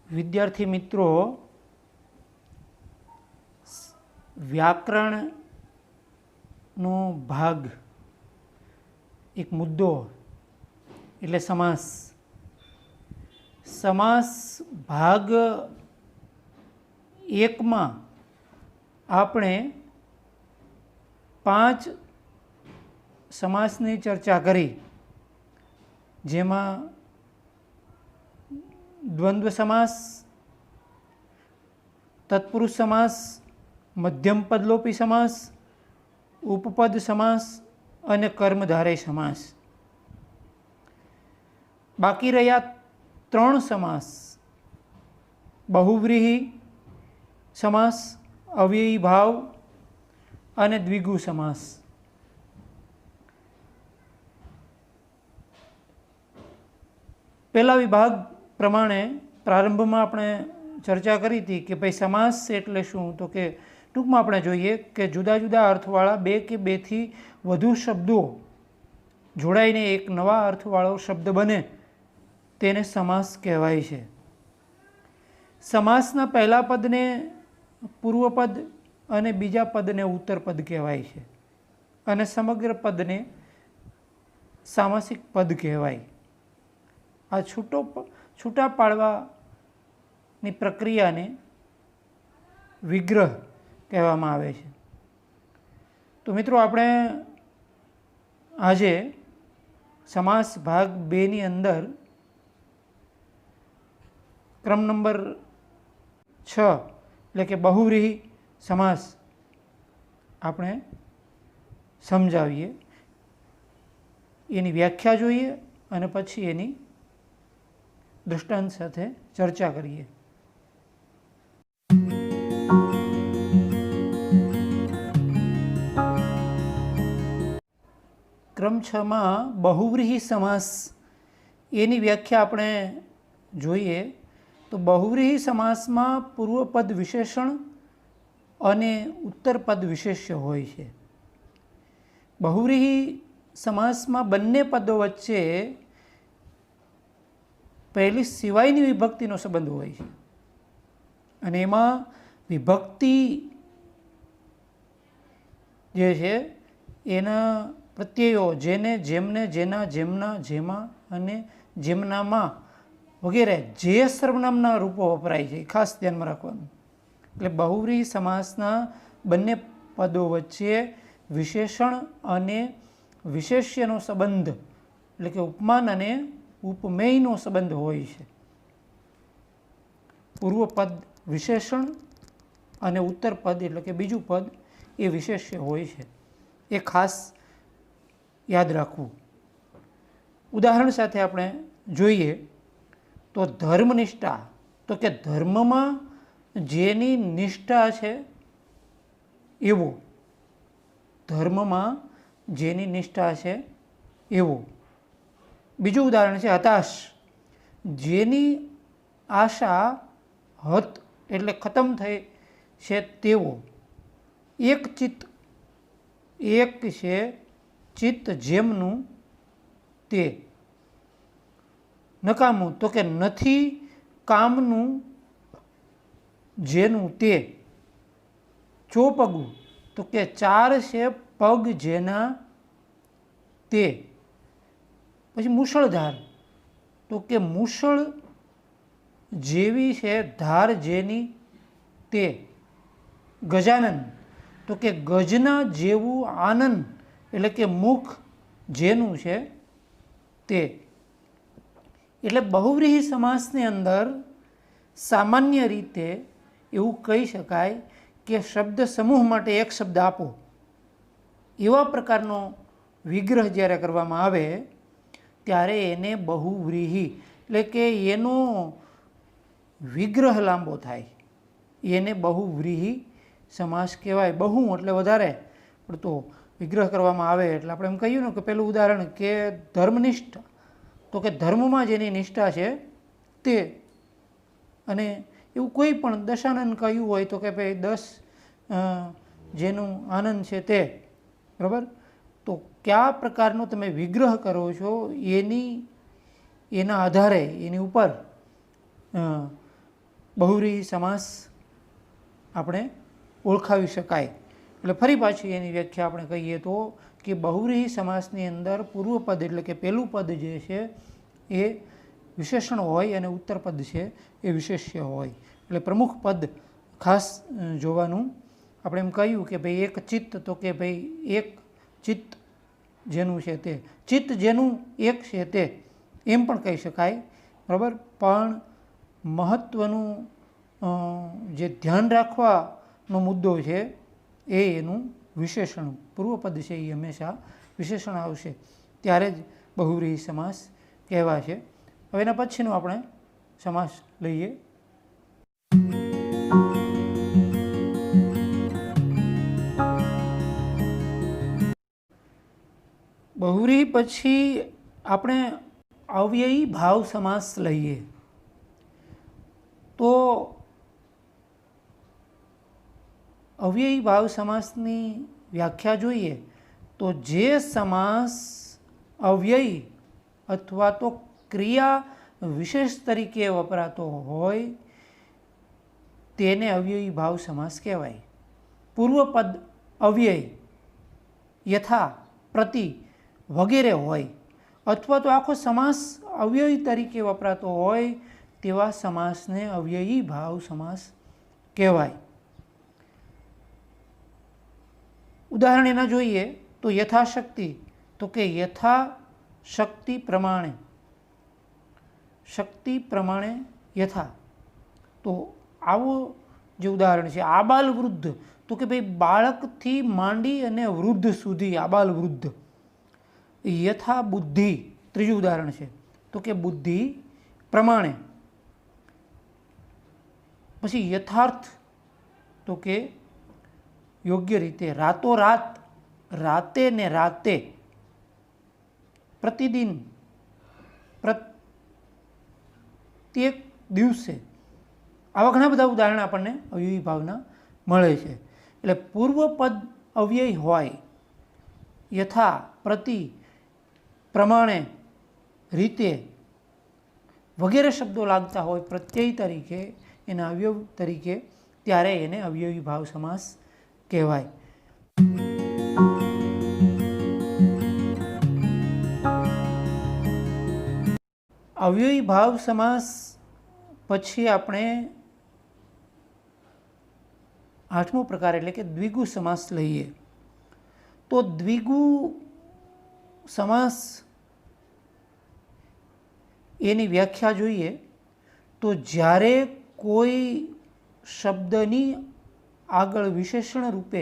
વિદ્યાર્થી મિત્રો, વ્યાકરણનો ભાગ એક મુદ્દો એટલે સમાસ. સમાસ ભાગ એકમાં આપણે 5 સમાસની ચર્ચા કરી, જેમાં દ્વંદ્વ સમાસ, તત્પુરુષ સમાસ, મધ્યમ પદલોપી સમાસ, ઉપપદ સમાસ અને કર્મધારય સમાસ. બાકી રહ્યા 3 સમાસ: બહુવ્રીહી સમાસ, અવ્યયી ભાવ અને દ્વિગુ સમાસ. પહેલા વિભાગ પ્રમાણે પ્રારંભમાં આપણે ચર્ચા કરી હતી કે ભાઈ સમાસ એટલે શું, તો કે ટૂંકમાં આપણે જોઈએ કે જુદા જુદા અર્થવાળા 2 કે 2 થી વધુ શબ્દો જોડાઈને એક નવા અર્થવાળો શબ્દ બને તેને સમાસ કહેવાય છે. સમાસના પહેલા પદને પૂર્વપદ અને બીજા પદને ઉત્તરપદ કહેવાય છે અને સમગ્ર પદને સામાસિક પદ કહેવાય. આ છૂટા પાડવાની પ્રક્રિયાને વિગ્રહ કહેવામાં આવે છે. તો મિત્રો, આપણે આજે સમાસ ભાગ 2ની અંદર ક્રમ નંબર 6 એટલે કે બહુવ્રીહી સમાસ આપણે સમજાવીએ, એની વ્યાખ્યા જોઈએ અને પછી એની દૃષ્ટાંત સાથે ચર્ચા કરીએ. ક્રમ 6માં બહુવ્રીહી સમાસ એની વ્યાખ્યા આપણે જોઈએ તો બહુવ્રીહી સમાસમાં પૂર્વપદ વિશેષણ અને ઉત્તરપદ વિશેષ્ય હોય છે. બહુવ્રીહી સમાસમાં બંને પદો વચ્ચે પહેલી સિવાયની વિભક્તિનો સંબંધ હોય છે અને એમાં વિભક્તિ જે છે એના પ્રત્યયો જેને, જેમને, જેના, જેમના, જેમાં અને જેમનામાં વગેરે જે સર્વનામના રૂપો વપરાય છે એ ખાસ ધ્યાનમાં રાખવાનું. એટલે બહુવ્રીહી સમાસના બંને પદો વચ્ચે વિશેષણ અને વિશેષ્યનો સંબંધ એટલે કે ઉપમાન અને ઉપમેયનો સંબંધ હોય છે. પૂર્વપદ વિશેષણ અને ઉત્તરપદ એટલે કે બીજું પદ એ વિશેષ્ય હોય છે. એ ખાસ યાદ રાખવું. ઉદાહરણ સાથે આપણે જોઈએ તો ધર્મનિષ્ઠા, તો કે ધર્મમાં જેની નિષ્ઠા છે એવો, ધર્મમાં જેની નિષ્ઠા છે એવો. બીજું ઉદાહરણ છે હતાશ, જેની આશા હત એટલે ખતમ થઈ છે તેવો. એક ચિત્ત, એક છે ચિત્ત જેમનું તે. નકામું, તો કે નથી કામનું જેનું તે. ચોપગું, તો કે 4 છે પગ જેના તે. પછી મુશળધાર, તો કે મુશળ જેવી છે ધાર જેની તે. ગજાનન, તો કે ગજના જેવું આનંદ એટલે કે મુખ જેનું છે તે. એટલે બહુવ્રીહી સમાસની અંદર સામાન્ય રીતે એવું કહી શકાય કે શબ્દ સમૂહ માટે એક શબ્દ આપો, એવા પ્રકારનો વિગ્રહ જ્યારે કરવામાં આવે ત્યારે એને બહુવ્રીહી એટલે કે એનો વિગ્રહ લાંબો થાય, એને બહુવ્રીહી સમાસ કહેવાય. બહુ એટલે વધારે પડતો વિગ્રહ કરવામાં આવે. એટલે આપણે એમ કહ્યું ને કે પેલું ઉદાહરણ કે ધર્મનિષ્ઠ, તો કે ધર્મમાં જેની નિષ્ઠા છે તે. અને એવું કોઈ પણ દશાનંદ કહ્યું હોય તો કે ભાઈ 10 જેનું આનંદ છે તે. બરાબર? તો કયા પ્રકારનો તમે વિગ્રહ કરો છો એના આધારે એની ઉપર બહુવ્રીહી સમાસ આપણે ઓળખાવી શકાય. એટલે ફરી પાછી એની વ્યાખ્યા આપણે કહીએ તો કે બહુવ્રીહી સમાસની અંદર પૂર્વપદ એટલે કે પહેલું પદ જે છે એ વિશેષણ હોય અને ઉત્તર પદ છે એ વિશેષ્ય હોય. એટલે પ્રમુખ પદ ખાસ જોવાનું. આપણે એમ કહ્યું કે ભાઈ એક ચિત્ત, તો કે ભાઈ એક ચિત્ત જેનું છે તે, ચિત્ત જેનું એક છે તે એમ પણ કહી શકાય, બરાબર. પણ મહત્ત્વનું જે ધ્યાન રાખવાનો મુદ્દો છે એ એનું વિશેષણ, પૂર્વપદ છે એ હંમેશા વિશેષણ આવશે ત્યારે જ બહુવ્રીહી સમાસ કહેવાશે. હવે એના પછીનો આપણે સમાસ લઈએ. બહુવ્રીહી પછી આપણે અવ્યયી ભાવ સમાસ લઈએ. તો અવ્યયી ભાવ સમાસની વ્યાખ્યા જોઈએ તો જે સમાસ અવ્યયી અથવા તો ક્રિયા વિશેષ તરીકે વપરાતો હોય તેને અવ્યયી ભાવ સમાસ કહેવાય. પૂર્વપદ અવ્યય, યથા, પ્રતિ વગેરે હોય અથવા તો આખો સમાસ અવ્યયી તરીકે વપરાતો હોય તેવા સમાસને અવ્યયી ભાવ સમાસ કહેવાય. ઉદાહરણ એના જોઈએ તો યથાશક્તિ, તો કે યથાશક્તિ પ્રમાણે, શક્તિ પ્રમાણે યથા. તો આવું જે ઉદાહરણ છે. આબાલ વૃદ્ધ, તો કે ભાઈ બાળકથી માંડી અને વૃદ્ધ સુધી, આબાલ વૃદ્ધ. યથા બુદ્ધિ, ત્રીજું ઉદાહરણ છે, તો કે બુદ્ધિ પ્રમાણે. પછી યથાર્થ, તો કે યોગ્ય રીતે. રાતોરાત, રાતે ને રાતે. પ્રતિદિન, પ્રત્યેક દિવસે. આવા ઘણા બધા ઉદાહરણ આપણને અવ્યયી ભાવના મળે છે. એટલે પૂર્વપદ અવ્યય હોય, યથા, પ્રતિ, પ્રમાણે, રીતે વગેરે શબ્દો લાગતા હોય પ્રત્યય તરીકે, એના અવયવ તરીકે, ત્યારે એને અવ્યયી ભાવ સમાસ કહેવાય. અવ્યયી ભાવ સમાસ પછી આપણે આઠમો પ્રકાર એટલે કે દ્વિગુ સમાસ લઈએ. તો દ્વિગુ સમાસ એની વ્યાખ્યા જોઈએ તો જ્યારે કોઈ શબ્દની આગળ વિશેષણ રૂપે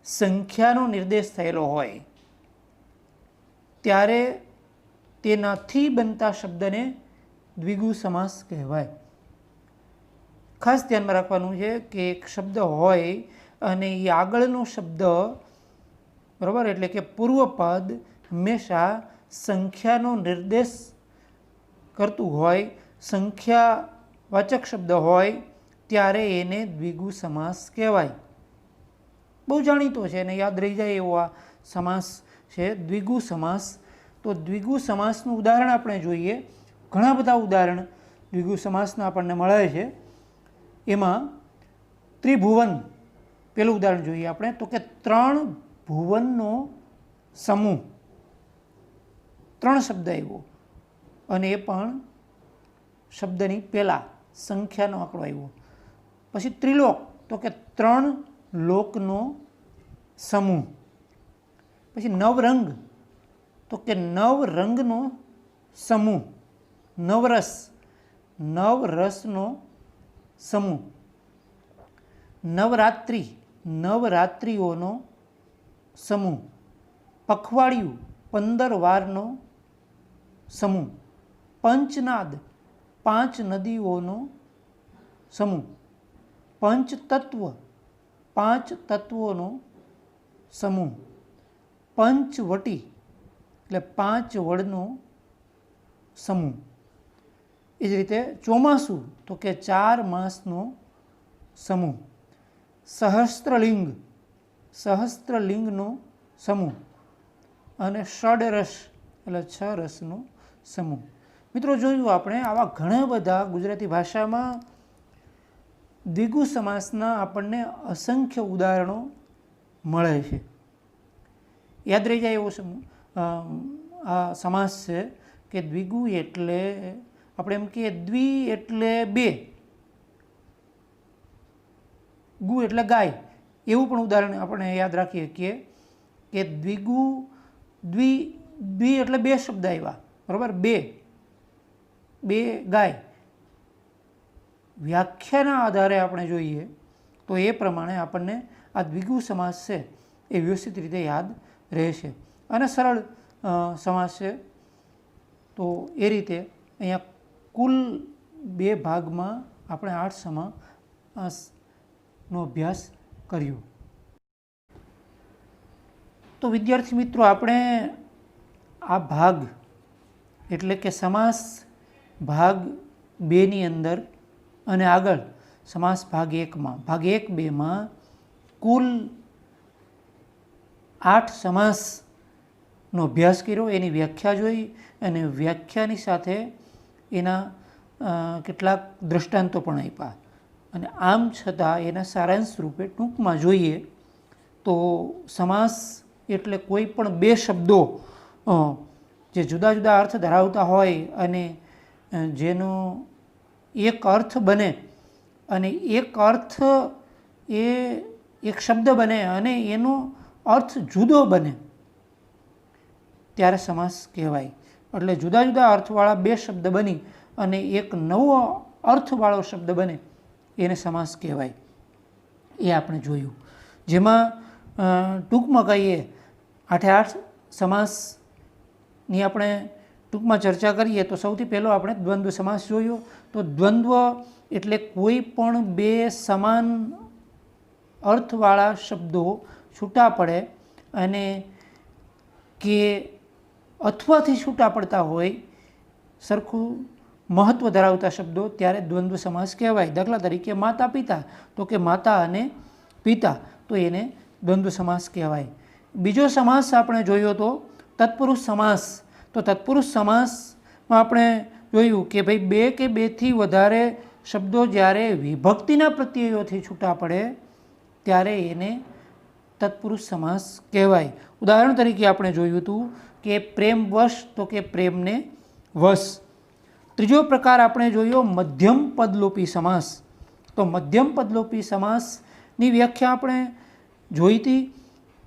સંખ્યાનો નિર્દેશ થયેલો હોય ત્યારે તેનાથી બનતા શબ્દને દ્વિગુ સમાસ કહેવાય. ખાસ ધ્યાનમાં રાખવાનું છે કે એક શબ્દ હોય અને એ આગળનો શબ્દ, બરાબર, એટલે કે પૂર્વપદ હંમેશા સંખ્યાનો નિર્દેશ કરતું હોય, સંખ્યાવાચક શબ્દ હોય ત્યારે એને દ્વિગુ સમાસ કહેવાય. બહુ જાણીતો છે અને યાદ રહી જાય એવો આ સમાસ છે, દ્વિગુ સમાસ. તો દ્વિગુ સમાસનું ઉદાહરણ આપણે જોઈએ. ઘણા બધા ઉદાહરણ દ્વિગુ સમાસના આપણને મળે છે. એમાં ત્રિભુવન પેલું ઉદાહરણ જોઈએ આપણે, તો કે 3 ભુવનનો સમૂહ. 3 શબ્દ આવ્યો અને એ પણ શબ્દની પહેલાં સંખ્યાનો આંકડો આવ્યો. પછી ત્રિલોક, તો કે 3 લોકનો સમૂહ. પછી નવરંગ, તો કે 9 રંગનો સમૂહ. નવરસ, 9 રસનો સમૂહ. નવરાત્રિ, 9 રાત્રિઓનો સમૂહ. પખવાડિયું, 15 વારનો સમૂહ. પંચનાદ, 5 નદીઓનો સમૂહ. પંચતત્વ, 5 તત્વોનો સમૂહ. પંચવટી એટલે 5 વડનો સમૂહ. એ જ રીતે ચોમાસું, તો કે 4 માસનો સમૂહ. સહસ્ત્રલિંગ, સહસ્ત્રલિંગનો સમૂહ. અને ષડરસ એટલે 6 રસનો સમૂહ. મિત્રો જોયું આપણે આવા ઘણા બધા ગુજરાતી ભાષામાં દ્વિગુ સમાસના આપણને અસંખ્ય ઉદાહરણો મળે છે. યાદ રહી જાય એવો આ સમાસ છે કે દ્વિગુ એટલે આપણે એમ કહીએ દ્વિ એટલે બે, ગુ એટલે ગાય, એવું પણ ઉદાહરણ આપણે યાદ રાખીએ કે દ્વિગુ દ્વિ એટલે બે શબ્દ આવ્યા, બરાબર, બે ગાય. વ્યાખ્યાના આધારે આપણે જોઈએ તો એ પ્રમાણે આપણને આ દ્વિગુ સમાસ છે એ વ્યવસ્થિત રીતે યાદ રહેશે અને સરળ સમાસ છે. તો એ રીતે અહીંયા કુલ 2 ભાગમાં આપણે 8 સમાસનો અભ્યાસ કર્યો. તો વિદ્યાર્થી મિત્રો, આપણે આ ભાગ એટલે કે સમાસ ભાગ 2 ની અંદર અને આગળ સમાસ ભાગ 1માં, ભાગ 1-2માં કુલ 8 સમાસનો અભ્યાસ કર્યો, એની વ્યાખ્યા જોઈ અને વ્યાખ્યાની સાથે એના કેટલાક દૃષ્ટાંતો પણ આપ્યા. અને આમ છતાં એના સારાંશ રૂપે ટૂંકમાં જોઈએ તો સમાસ એટલે કોઈ પણ 2 શબ્દો જે જુદા જુદા અર્થ ધરાવતા હોય અને જેનો એક અર્થ બને અને એક અર્થ એ એક શબ્દ બને અને એનો અર્થ જુદો બને ત્યારે સમાસ કહેવાય. એટલે જુદા જુદા અર્થવાળા 2 શબ્દ બની અને એક નવો અર્થવાળો શબ્દ બને એને સમાસ કહેવાય. એ આપણે જોયું. જેમાં ટૂંકમાં કહીએ 8 સમાસની આપણે ટૂંકમાં ચર્ચા કરીએ તો સૌથી પહેલો આપણે દ્વંદ્વ સમાસ જોયો. તો દ્વંદ્વ એટલે કોઈ પણ 2 સમાન અર્થવાળા શબ્દો છૂટા પડે અને કે અથવાથી છૂટા પડતા હોય સરખું મહત્ત્વ ધરાવતા શબ્દો ત્યારે દ્વંદ્વ સમાસ કહેવાય. દાખલા તરીકે માતા પિતા, તો કે માતા અને પિતા, તો એને દ્વંદ્વ સમાસ કહેવાય. બીજો સમાસ આપણે જોયો તો તત્પુરુષ સમાસ. તો તત્પુરુષ સમાસમાં આપણે જોયું કે ભાઈ 2 કે 2 થી વધારે શબ્દો જ્યારે વિભક્તિના પ્રત્યયોથી છૂટા પડે ત્યારે એને તત્પુરુષ સમાસ કહેવાય. ઉદાહરણ તરીકે આપણે જોયું હતું કે પ્રેમવશ, તો કે પ્રેમને વશ. ત્રીજો પ્રકાર આપણે જોયો મધ્યમ પદલોપી સમાસ. તો મધ્યમ પદલોપી સમાસની વ્યાખ્યા આપણે જોઈ હતી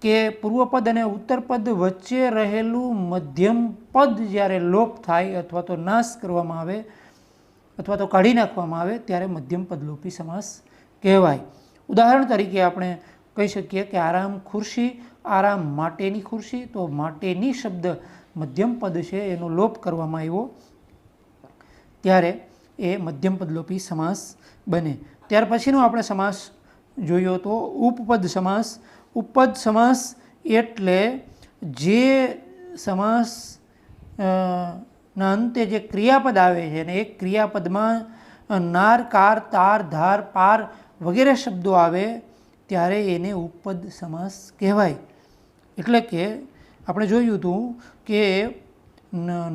કે પૂર્વપદ અને ઉત્તરપદ વચ્ચે રહેલું મધ્યમ પદ જ્યારે લોપ થાય અથવા તો નાશ કરવામાં આવે અથવા તો કાઢી નાખવામાં આવે ત્યારે મધ્યમ પદલોપી સમાસ કહેવાય. ઉદાહરણ તરીકે આપણે કહી શકીએ કે આરામ ખુરશી, આરામ માટેની ખુરશી. તો માટેની શબ્દ મધ્યમ પદ છે એનો લોપ કરવામાં આવ્યો ત્યારે એ મધ્યમ પદલોપી સમાસ બને. ત્યાર પછીનો આપણે સમાસ જોયો તો ઉપપદ સમાસ. ઉપપદ સમાસ એટલે જે સમાસ ના અંતે જે ક્રિયાપદ આવે છે અને એ ક્રિયાપદમાં નાર, કાર, તાર, ધાર, પાર વગેરે શબ્દો આવે ત્યારે એને ઉપપદ સમાસ કહેવાય. એટલે કે આપણે જોયું હતું કે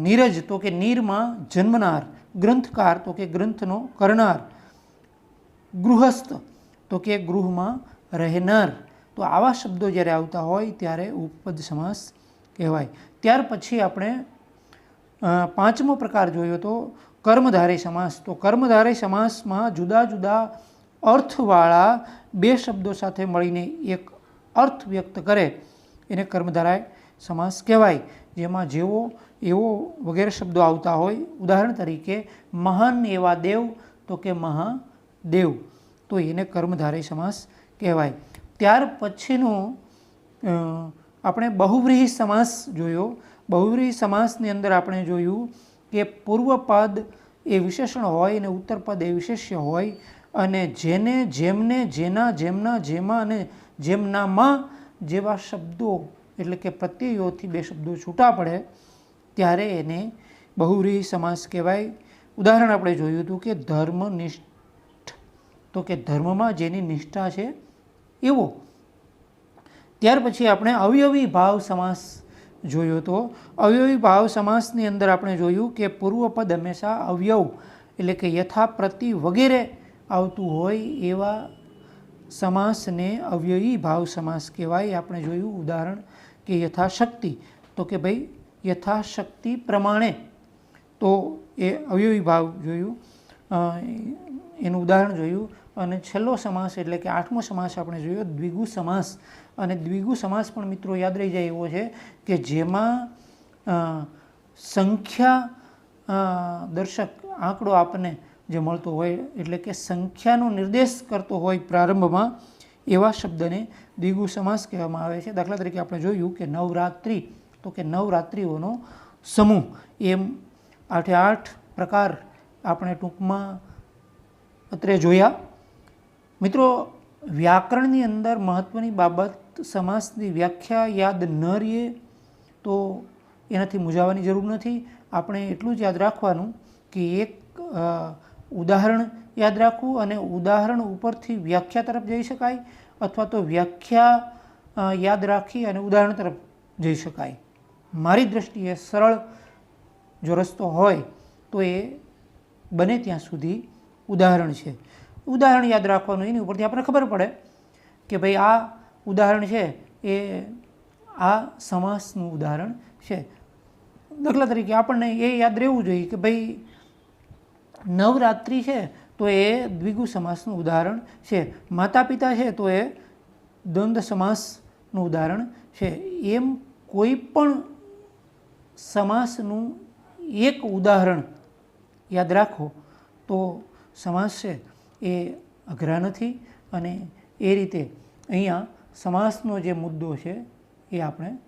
નીરજ, તો કે નીરમાં જન્મનાર, ગ્રંથકાર, તો કે ગ્રંથનો કરનાર, ગૃહસ્થ, તો કે ગૃહમાં રહેનાર. તો આવા શબ્દો જ્યારે આવતા હોય ત્યારે ઉપપદ સમાસ કહેવાય. ત્યાર પછી આપણે 5મો પ્રકાર જોયો તો કર્મધારય સમાસ. તો કર્મધારય સમાસમાં જુદા જુદા અર્થવાળા 2 શબ્દો સાથે મળીને એક અર્થ વ્યક્ત કરે એને કર્મધારય સમાસ કહેવાય. જેમાં જેવો એવો વગેરે શબ્દો આવતા હોય. ઉદાહરણ તરીકે મહાન એવા દેવ, તો કે મહાદેવ, તો એને કર્મધારય સમાસ કહેવાય. ત્યાર પછીનો આપણે બહુવ્રીહી સમાસ જોયો. બહુવ્રીહી સમાસની અંદર આપણે જોયું કે પૂર્વપદ એ વિશેષણ હોય અને ઉત્તરપદ એ વિશેષ્ય હોય અને જેને, જેમને, જેના, જેમના, જેમાં અને જેમનામાં જેવા શબ્દો એટલે કે પ્રત્યયોથી 2 શબ્દો છૂટા પડે ત્યારે એને બહુવ્રીહી સમાસ કહેવાય. ઉદાહરણ આપણે જોયું હતું કે ધર્મનિષ્ઠ, તો કે ધર્મમાં જેની નિષ્ઠા છે એવો. ત્યાર પછી આપણે અવયવી ભાવ સમાસ જોયો તો અવયવી ભાવ સમાસની અંદર આપણે જોયું કે પૂર્વપદ હંમેશા અવયવ એટલે કે યથા, પ્રતિ વગેરે આવતું હોય એવા સમાસને અવ્યયી ભાવ સમાસ કહેવાય. આપણે જોયું ઉદાહરણ કે યથાશક્તિ, તો કે ભાઈ યથાશક્તિ પ્રમાણે, તો એ અવ્યયી ભાવ જોયું, એનું ઉદાહરણ જોયું. અને છેલ્લો સમાસ એટલે કે 8મો સમાસ આપણે જોયો દ્વિગુ સમાસ. અને દ્વિગુ સમાસ પણ મિત્રો યાદ રહી જાય એવો છે કે જેમાં સંખ્યા દર્શક આંકડો આપણને જે મળતો હોય, એટલે કે સંખ્યાનો નિર્દેશ કરતો હોય પ્રારંભમાં, એવા શબ્દને દ્વિગુ સમાસ કહેવામાં આવે છે. દાખલા તરીકે આપણે જોયું કે નવરાત્રિ, તો કે નવરાત્રિઓનો સમૂહ. એમ 8 પ્રકાર આપણે ટૂંકમાં અત્રે જોયા. મિત્રો, વ્યાકરણની અંદર મહત્ત્વની બાબત સમાસની વ્યાખ્યા યાદ ન રહીએ તો એનાથી મૂંઝાવાની જરૂર નથી. આપણે એટલું જ યાદ રાખવાનું કે એક ઉદાહરણ યાદ રાખવું અને ઉદાહરણ ઉપરથી વ્યાખ્યા તરફ જઈ શકાય, અથવા તો વ્યાખ્યા યાદ રાખી અને ઉદાહરણ તરફ જઈ શકાય. મારી દૃષ્ટિએ સરળ જો રસ્તો હોય તો એ બને ત્યાં સુધી ઉદાહરણ છે. ઉદાહરણ યાદ રાખવાનું, એની ઉપરથી આપણને ખબર પડે કે ભાઈ આ ઉદાહરણ છે એ આ સમાસનું ઉદાહરણ છે. દાખલા તરીકે આપણને એ યાદ રહેવું જોઈએ કે ભાઈ નવરાત્રિ છે તો એ દ્વિગુ સમાસનું ઉદાહરણ છે, માતા પિતા છે તો એ દ્વંદ્વ સમાસનું ઉદાહરણ છે. એમ કોઈ પણ સમાસનું એક ઉદાહરણ યાદ રાખો તો સમાસ છે એ અઘરા નથી. અને એ રીતે અહીંયા સમાસનો જે મુદ્દો છે એ આપણે